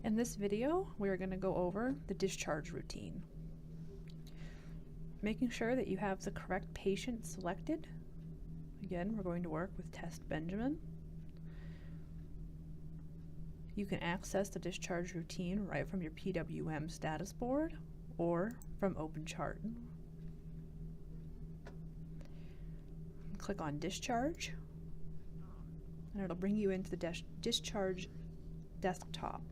In this video, we are going to go over the discharge routine. Making sure that you have the correct patient selected. Again, we're going to work with Test Benjamin. You can access the discharge routine right from your PWM status board or from OpenChart. Click on Discharge, and it'll bring you into the Discharge desktop.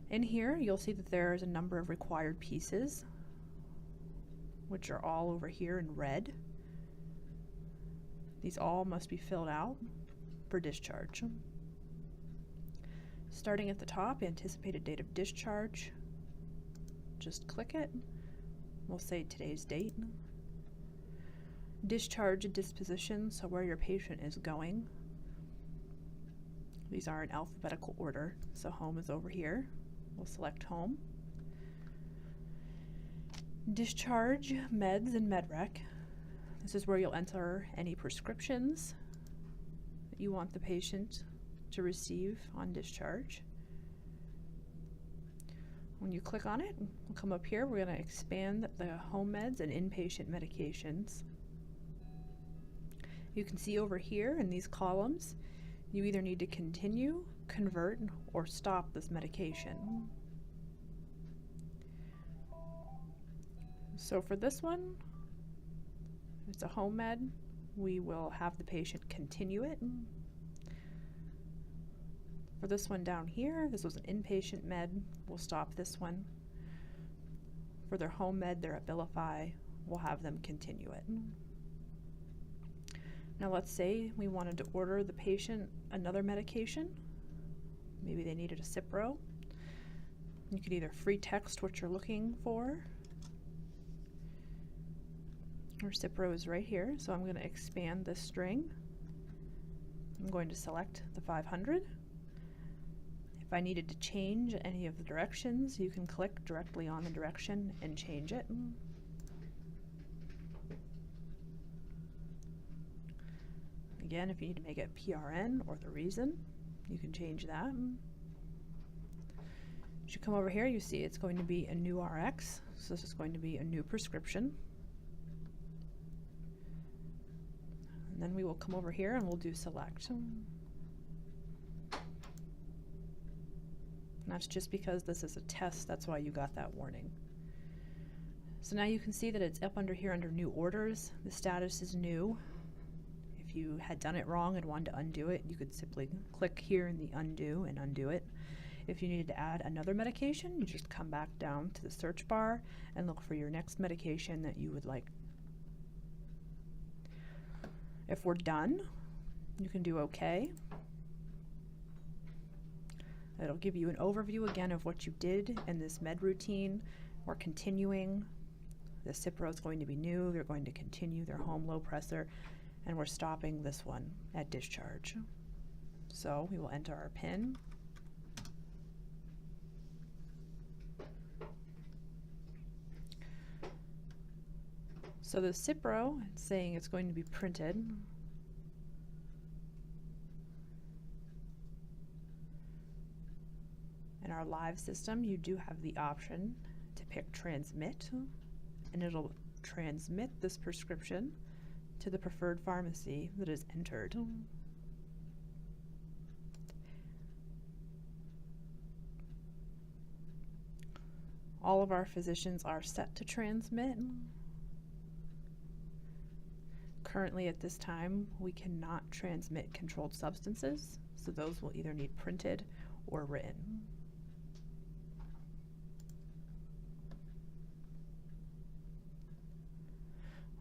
In here, you'll see that there's a number of required pieces, which are all over here in red. These all must be filled out for discharge. Starting at the top, anticipated date of discharge. Just click it. We'll say today's date. Discharge and disposition, so where your patient is going. These are in alphabetical order, so home is over here. We'll select home. Discharge, meds, and medrec. This is where you'll enter any prescriptions that you want the patient to receive on discharge. When you click on it, we'll come up here. We're going to expand the home meds and inpatient medications. You can see over here in these columns, you either need to continue, convert, or stop this medication. So for this one, it's a home med. We will have the patient continue it. For this one down here, this was an inpatient med. We'll stop this one. For their home med, their Abilify, we'll have them continue it. Now let's say we wanted to order the patient another medication. Maybe they needed a Cipro. You could either free text what you're looking for, or Cipro is right here, so I'm going to expand this string. I'm going to select the 500. If I needed to change any of the directions, you can click directly on the direction and change it. Again, if you need to make it PRN or the reason, you can change that. As you come over here, you see it's going to be a new RX, so this is going to be a new prescription. And then we will come over here and we'll do select. And that's just because this is a test, that's why you got that warning. So now you can see that it's up under here under new orders. The status is new. If you had done it wrong and wanted to undo it, you could simply click here in the undo and undo it. If you needed to add another medication, you just come back down to the search bar and look for your next medication that you would like. If we're done, you can do OK. It'll give you an overview again of what you did in this med routine. We're continuing. The Cipro is going to be new. They're going to continue their home low pressor. And we're stopping this one at discharge. So we will enter our PIN. So the Cipro, it's saying it's going to be printed. In our live system, you do have the option to pick transmit, and it'll transmit this prescription to the preferred pharmacy that is entered. All of our physicians are set to transmit. Currently at this time, we cannot transmit controlled substances, so those will either need printed or written.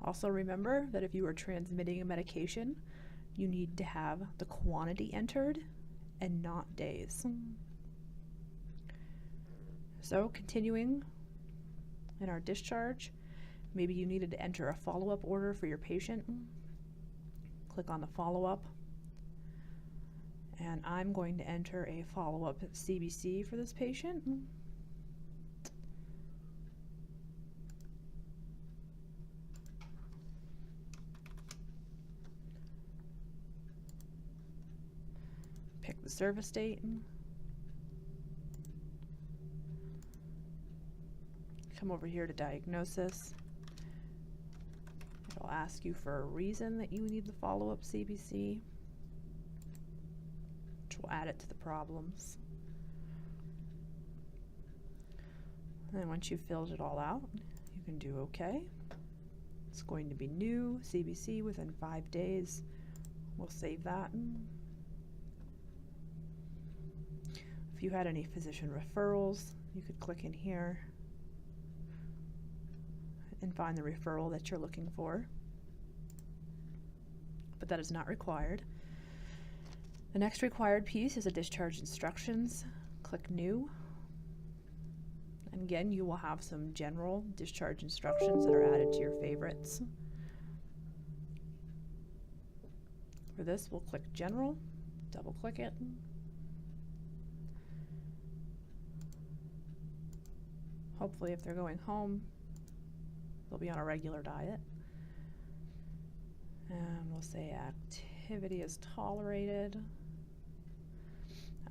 Also remember that if you are transmitting a medication, you need to have the quantity entered and not days. So continuing in our discharge, maybe you needed to enter a follow-up order for your patient. Click on the follow-up, and I'm going to enter a follow-up CBC for this patient. Pick the service date. Come over here to diagnosis. It'll ask you for a reason that you need the follow-up CBC, which will add it to the problems. And then once you've filled it all out, you can do OK. It's going to be new CBC within 5 days. We'll save that. If you had any physician referrals, you could click in here and find the referral that you're looking for, but that is not required. The next required piece is a discharge instructions. Click new. And again, you will have some general discharge instructions that are added to your favorites. For this, we'll click general, double click it. Hopefully if they're going home, they'll be on a regular diet. And we'll say activity is tolerated.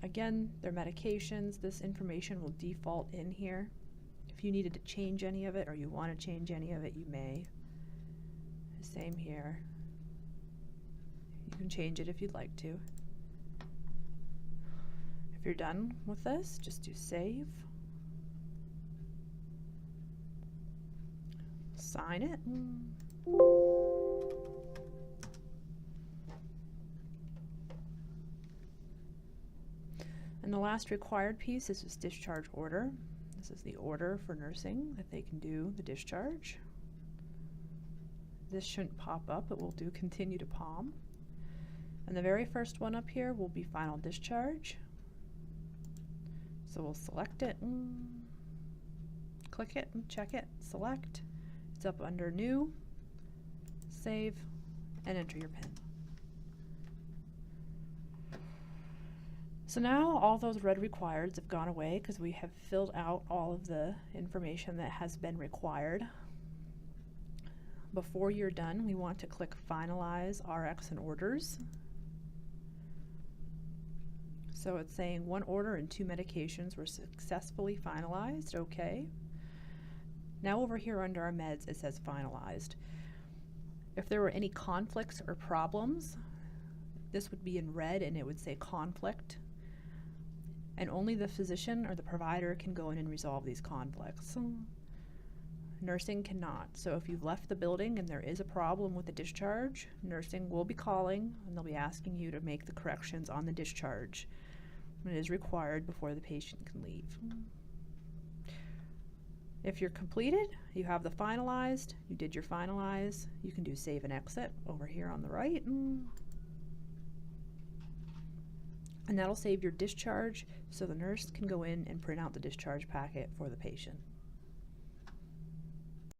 Again, their medications, this information will default in here. If you needed to change any of it or you want to change any of it, you may. Same here. You can change it if you'd like to. If you're done with this, just do save. Sign it. And the last required piece is this discharge order. This is the order for nursing that they can do the discharge. This shouldn't pop up, it will do continue to POM. And the very first one up here will be final discharge. So we'll select it, click it, and check it, select. It's up under new, save, and enter your PIN. So now all those red requireds have gone away because we have filled out all of the information that has been required. Before you're done, we want to click Finalize RX and Orders. So it's saying 1 order and 2 medications were successfully finalized. Okay. Now over here under our meds, it says finalized. If there were any conflicts or problems, this would be in red and it would say conflict. And only the physician or the provider can go in and resolve these conflicts. Nursing cannot. So if you've left the building and there is a problem with the discharge, nursing will be calling and they'll be asking you to make the corrections on the discharge. It is required before the patient can leave. If you're completed, you have the finalized, you did your finalize, you can do save and exit over here on the right. And that'll save your discharge so the nurse can go in and print out the discharge packet for the patient.